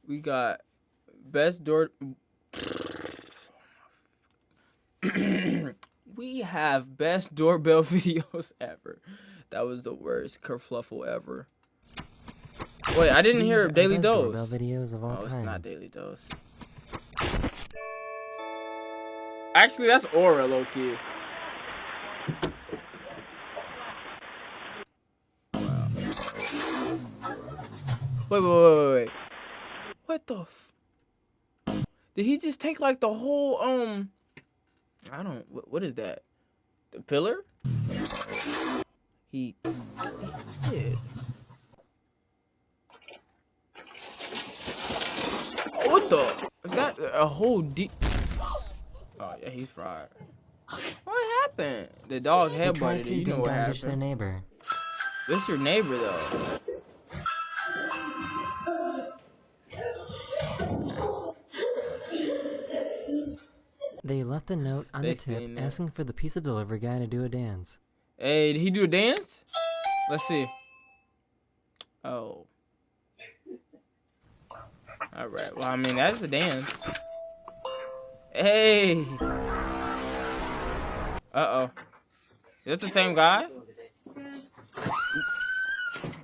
We got best door. We have best doorbell videos ever. That was the worst kerfluffle ever. Wait, I didn't hear Daily Dose. Doorbell videos of all Oh, it's time. not Daily Dose. Actually, that's Aura, low key. Wow. Wait. What the f? Did he just take like the whole I don't. What is that? The pillar? He did. Oh, what the? Is that a whole deep? Oh yeah, he's fried. What happened? The dog They tried headbutted it. to You know what ding-dong-ditch their happened. neighbor. This your neighbor though. They left a note on They the tip seen that. asking for the pizza delivery guy to do a dance. Hey, did he do a dance? Let's see. Oh. Alright, well, I mean, that's a dance. Hey! Uh-oh. Is that the same guy?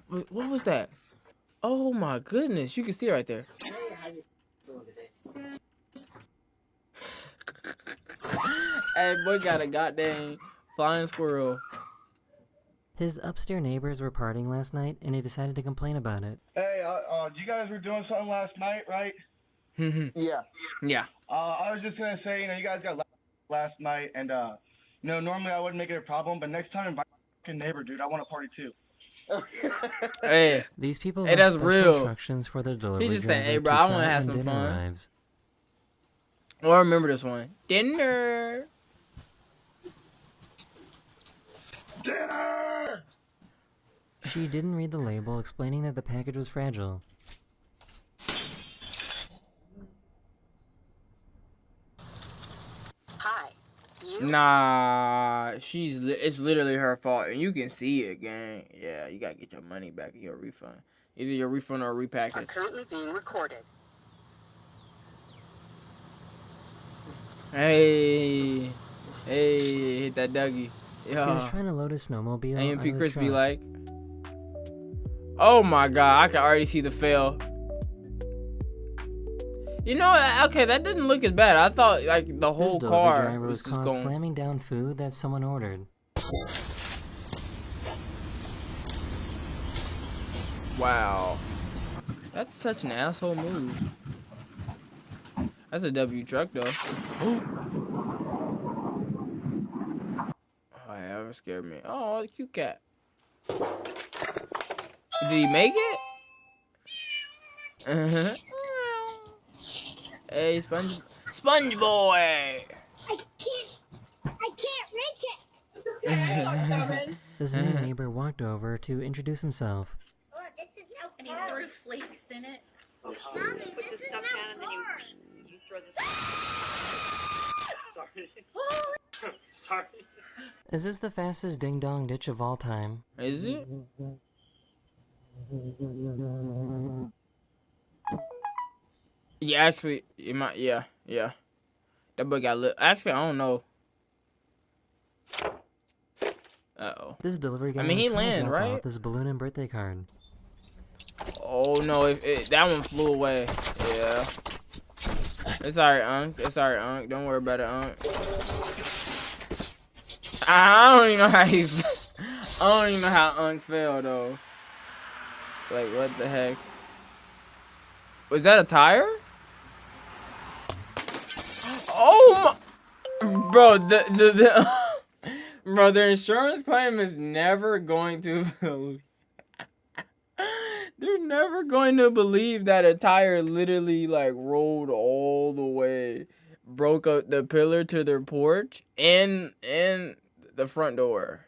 What was that? Oh my goodness, you can see it right there. Hey, boy got a goddamn flying squirrel. His upstairs neighbors were partying last night, and he decided to complain about it. Hey, you guys were doing something last night, right? Yeah. Yeah. I was just gonna say, you guys got last night, and normally I wouldn't make it a problem, but next time invite your neighbor, dude. I want to party too. Hey. These people Hey, have that's special real. instructions for their delivery He just said, driver "Hey, bro, to I wanna shout have when some dinner fun." arrives. Or remember this one. Dinner. Dinner! She didn't read the label explaining that the package was fragile. Hi. You? Nah, it's literally her fault, and you can see it, gang. Yeah, you gotta get your money back, your refund. Either your refund or a Are repackage. currently being recorded. Hey, hit that Dougie. He was Yeah. trying to load his snowmobile AMP onto his Crispy truck. like. Oh my god, I can already see the fail. You know, okay, that didn't look as bad. I thought like the whole This car delivery driver was just caught going. slamming down food that someone ordered. Wow, that's such an asshole move. That's a W truck though. Oh, yeah, that scared me. Oh, the cute cat. Did he make it? Uh-huh. Hey, Sponge Boy. I can't reach it. This new neighbor walked over to introduce himself. Oh, this is no And you threw flakes in it. Mommy, Put the this is stuff no down and then hard. you throw this. Sorry. Sorry. Is this the fastest ding-dong ditch of all time? Is it? Yeah, actually, it might. Yeah. That boy got lit. Actually, I don't know. Uh-oh. This delivery guy I mean, he was trying to landed, drop right? off this balloon and birthday card. Oh no, that one flew away. Yeah. It's alright, Unc. Don't worry about it, Unc. I don't even know how he. I don't even know how Unc fell though. Like what the heck? Was that a tire? Oh my, bro, bro, their insurance claim is never going to believe. They're never going to believe that a tire literally like rolled all the way, broke up the pillar to their porch and the front door,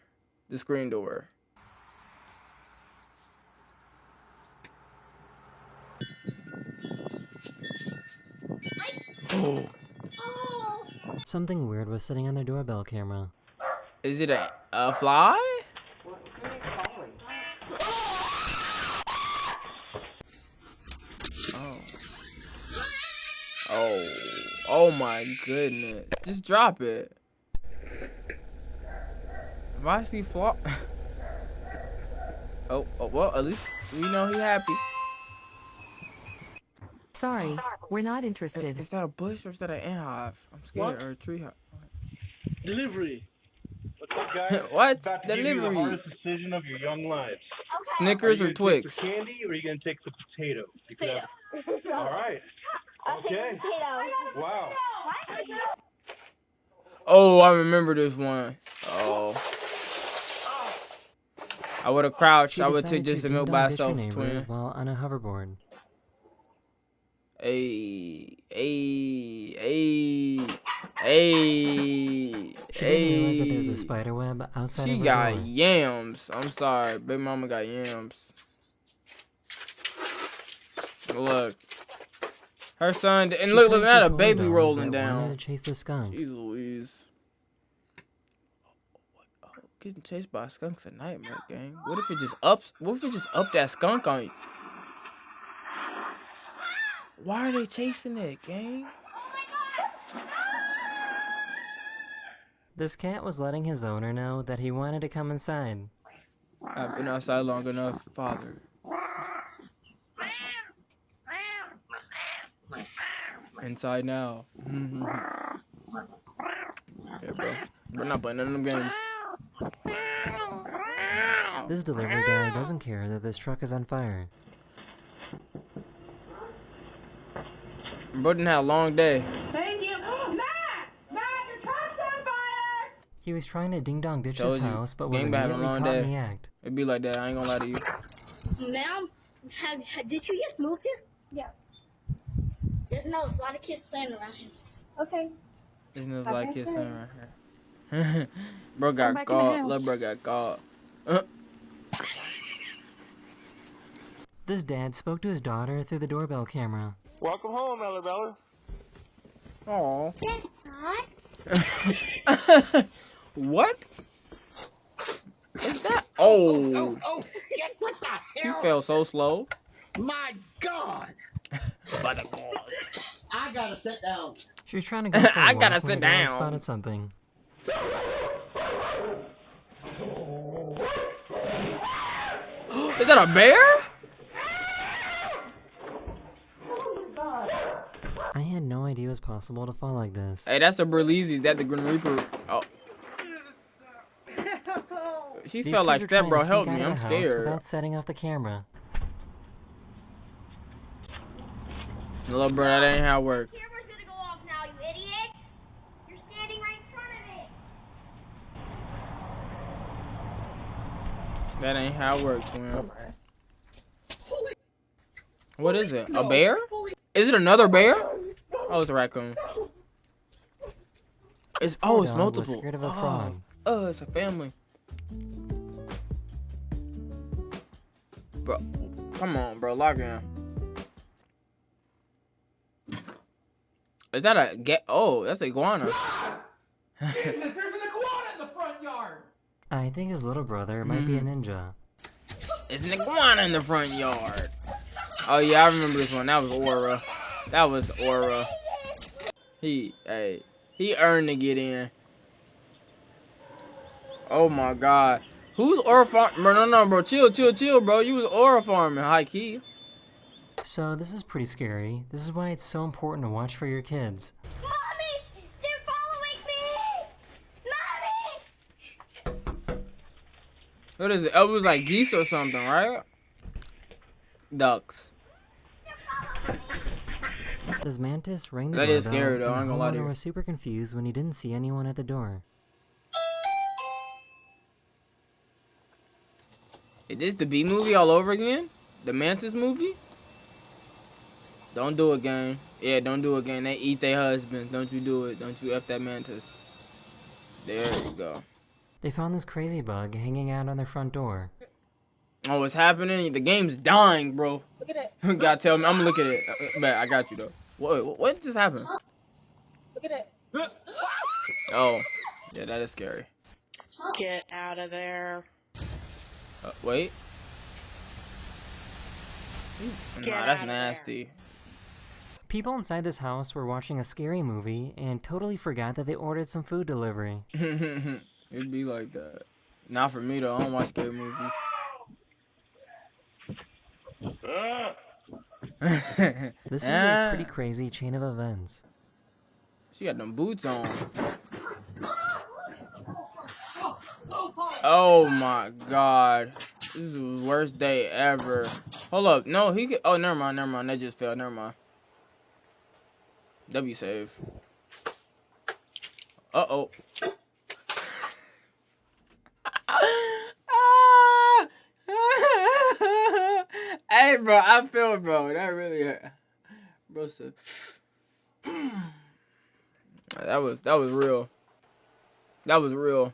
the screen door. Oh. Something weird was sitting on their doorbell camera. Is it a fly? Oh. Oh my goodness. Just drop it. Why is he flop? Oh, well, at least we know he happy. Sorry, we're not interested. Is that a bush or is that an ant hive? I'm scared. Or a tree hive. Delivery. What's up, guys? What? About to give you the Delivery. hardest decision of your young lives. Snickers Are or you gonna take Twix? the candy or are you gonna take the potato? You could have... All right. Okay. Wow. Oh, I remember this one. Oh. I would have crouched. She I would decided take just to the milk ding-dong by dish her itself, neighbors twin. while on a hoverboard. Hey. She didn't realize that there was a spider web outside She of her got door. yams. I'm sorry. Big mama got yams. Look. Her son. And She look, tried look to at a control baby dogs rolling that wanted down. to chase the skunk. Jeez Louise. Oh, getting chased by a skunk's a nightmare, gang. What if it just ups? What if it just up that skunk on you? Why are they chasing it, gang? This cat was letting his owner know that he wanted to come inside. I've been outside long enough, father. Inside now. Yeah, bro. We're not playing none of them games. This delivery guy doesn't care that this truck is on fire. Bro didn't have a long day. Thank you. Matt! Matt, your truck's on fire! He was trying to ding-dong ditch Told his you. house, but was Gang been having a immediately long caught in day. the act. It'd be like that. I ain't gonna lie to you. Ma'am, did you just move here? Yeah. There's a lot of kids playing around here. Okay. Isn't this I like think his so. son right here? Bro Come got back in the caught. house. Little bro got caught. This dad spoke to his daughter through the doorbell camera. Welcome home, Ella. Aw. That's hot. What? Is that? Oh. What the She hell? fell so slow. My God! By the God. I gotta sit down. She was trying to go for a I walk gotta when sit her dad down. spotted something. Is that a bear? I had no idea it was possible to fall like this. Hey, that's a Berlizzi. Is that the Grim Reaper? Oh. She These felt like kids were step bro. trying to Help sneak me. out of I'm the house scared. without setting off the camera. Little bro, that ain't how it works. Camera's gonna go off now, you idiot! You're standing right in front of it! That ain't how it works, twin. What is it? A bear? Is it another bear? Oh, it's a raccoon. It's Poor it's dog multiple. was scared of a frog. Oh, it's a family. Bro, come on, bro, log in. Is that a Oh, that's a iguana. Jesus, there's an iguana in the front yard. I think his little brother might be a ninja. It's an iguana in the front yard. Oh yeah, I remember this one. That was Aura. That was Aura. He earned to get in. Oh my God. Who's Aura farm? Bro, no, bro. Chill, bro. You was Aura farming, high key. So this is pretty scary. This is why it's so important to watch for your kids. Mommy! They're following me! Mommy! What is it? Oh, it was like geese or something, right? Ducks. This mantis rang the That doorbell, is scary, though. I and ain't the gonna lie to homeowner you. was super confused when he didn't see anyone at the door. Is this the B movie all over again? The Mantis movie? Don't do it, gang. Yeah, don't do it, gang. They eat their husbands. Don't you do it. Don't you F that Mantis. There you go. They found this crazy bug hanging out on their front door. Oh, what's happening? The game's dying, bro. Look at it. You gotta tell me. I'm gonna look at it. Man, I got you, though. What just happened? Look at it. Oh. Yeah, that is scary. Get out of there. Wait. Get Nah, that's outta nasty. People inside this house were watching a scary movie and totally forgot that they ordered some food delivery. It'd be like that. Not for me though. I don't watch scary movies. This is a pretty crazy chain of events. She got them boots on. Oh my god. This is the worst day ever. Hold up. No, he could. Oh, never mind. Never mind. That just fell. Never mind. W save. Uh-oh. Hey, bro. I feel, bro. That really hurt. Bro said. That was real. That was real.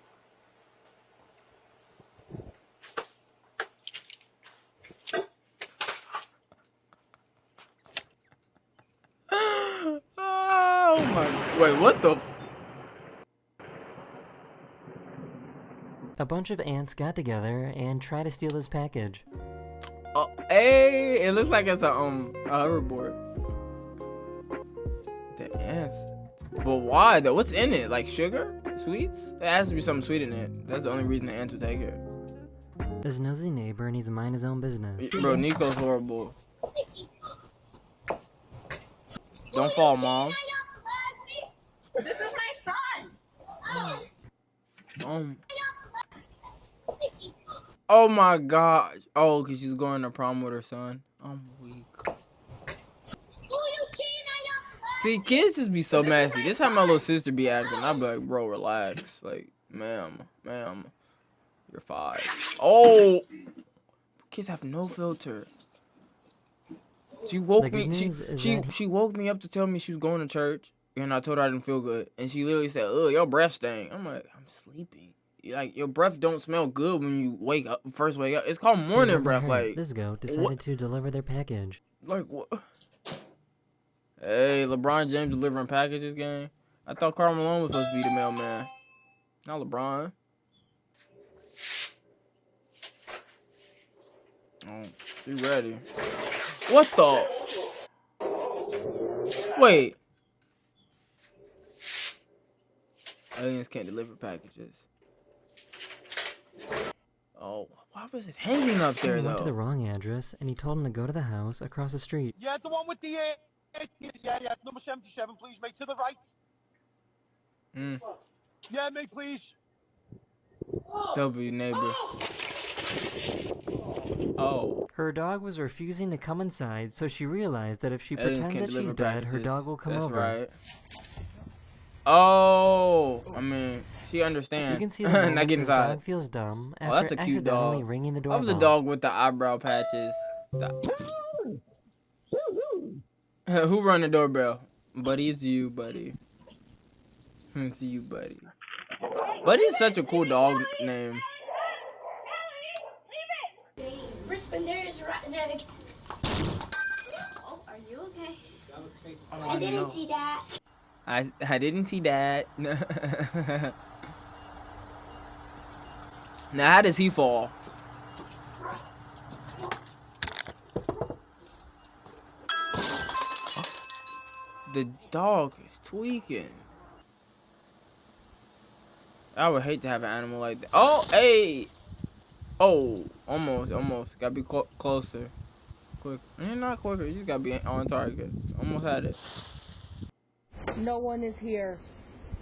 Oh my. Wait, what the? A bunch of ants got together and tried to steal this package. Oh, hey, it looks like it's a hoverboard. The ants. But why though? What's in it? Like sugar? Sweets? There has to be something sweet in it. That's the only reason the ants would take it. This nosy neighbor needs to mind his own business. Bro, Nico's horrible. Don't fall, Mom. This is my son. Oh my gosh. Oh, because she's going to prom with her son. I'm weak. See, kids just be so messy. This is how my little sister be acting. I'll be like, bro, relax. Like, ma'am, you're 5. Oh, kids have no filter. She woke me. She woke me up to tell me she was going to church, and I told her I didn't feel good. And she literally said, "Ugh, your breath stink." I'm like, I'm sleeping. Like, your breath don't smell good when you wake up. First wake up. It's called morning breath. Like, this goat decided to deliver their package. Like what? Hey, LeBron James delivering packages, gang. I thought Karl Malone was supposed to be the mailman. Not LeBron. Oh, she ready. What the? Wait. Aliens can't deliver packages. Oh, why was it hanging up there, He though? went to the wrong address, and he told him to go to the house across the street. Yeah, the one with the yeah, number 77, please, mate, to the right. Yeah, mate, please. W neighbor. Oh. Her dog was refusing to come inside, so she realized that if she pretends that she's dead, her dog will come over. That's right. Oh, I mean, she understands. You can see the not getting his inside. dog feels dumb after That's a cute accidentally dog. ringing the I doorbell. was the dog with the eyebrow patches. Who run the doorbell? Buddy, it's you, buddy. It's you, buddy. Buddy's such a cool dog name. Oh, are you okay? Oh, I didn't see that. I didn't see that. Now, how does he fall? The dog is tweaking. I would hate to have an animal like that. Oh, hey! Oh, almost. Gotta be closer. Quick. Not quicker. You just gotta be on target. Almost had it. No one is here.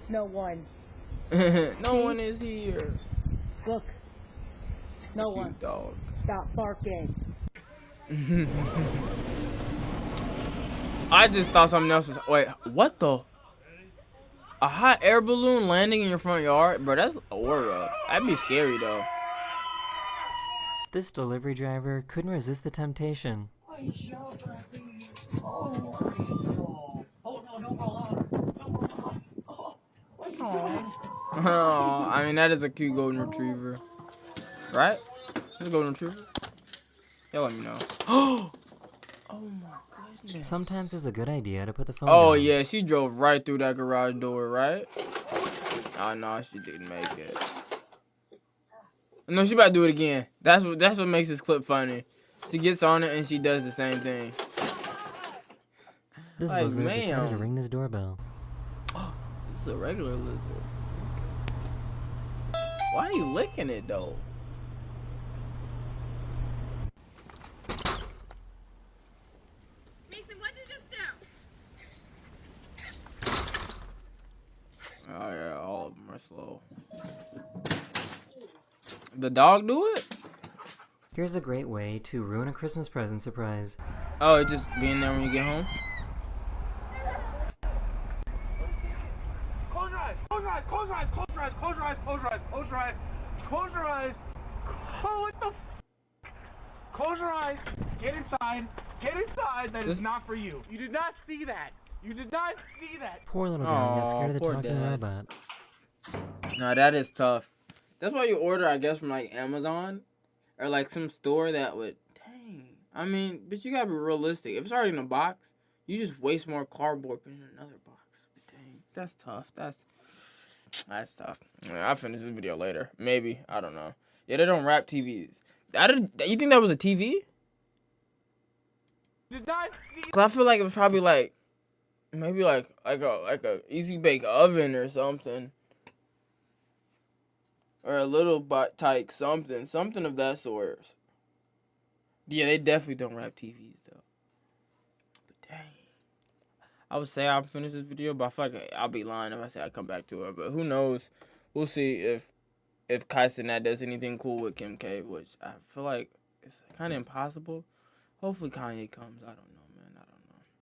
No one. No one is here. Look. No one. Dog. Stop barking. I just thought something else was. Wait, what the? A hot air balloon landing in your front yard? Bro, that's aura. That'd be scary, though. This delivery driver couldn't resist the temptation. Oh, I mean, that is a cute golden retriever. Right? It's a golden retriever. Y'all let me know. Oh my goodness. Sometimes it's a good idea to put the phone Oh, down. yeah, she drove right through that garage door, right? Oh, no, she didn't make it. No, she about to do it again. That's what makes this clip funny. She gets on it and she does the same thing. This Like, lizard decided to ma'am. ring this doorbell. It's a regular lizard. Okay. Why are you licking it though? Mason, what'd you just do? Oh yeah, all of them are slow. The dog do it? Here's a great way to ruin a Christmas present surprise. Oh, it just being there when you get home? Close your eyes, close your eyes, close your eyes, close your eyes, close your eyes, close your eyes, close your eyes, close your eyes. Oh, what the f? Close your eyes, get inside, that is not for you. You did not see that. You did not see that. Poor little guy got scared of the poor talking dad. robot. No, that is tough. That's why you order, I guess, from like Amazon or like some store that would. Dang. I mean, but you gotta be realistic. If it's already in a box, you just waste more cardboard putting it in another box. But dang, that's tough. That's tough. I'll finish this video later. Maybe. I don't know. Yeah, they don't wrap TVs. You think that was a TV? Did not see. Cause I feel like it was probably like, maybe like a easy bake oven or something. Or a little tyke something of that sort. Yeah, they definitely don't wrap TVs though. But dang, I would say I'll finish this video, but I feel like I'll be lying if I say I come back to it. But who knows? We'll see if Kai Cenat does anything cool with Kim K, which I feel like it's kind of impossible. Hopefully Kanye comes. I don't know.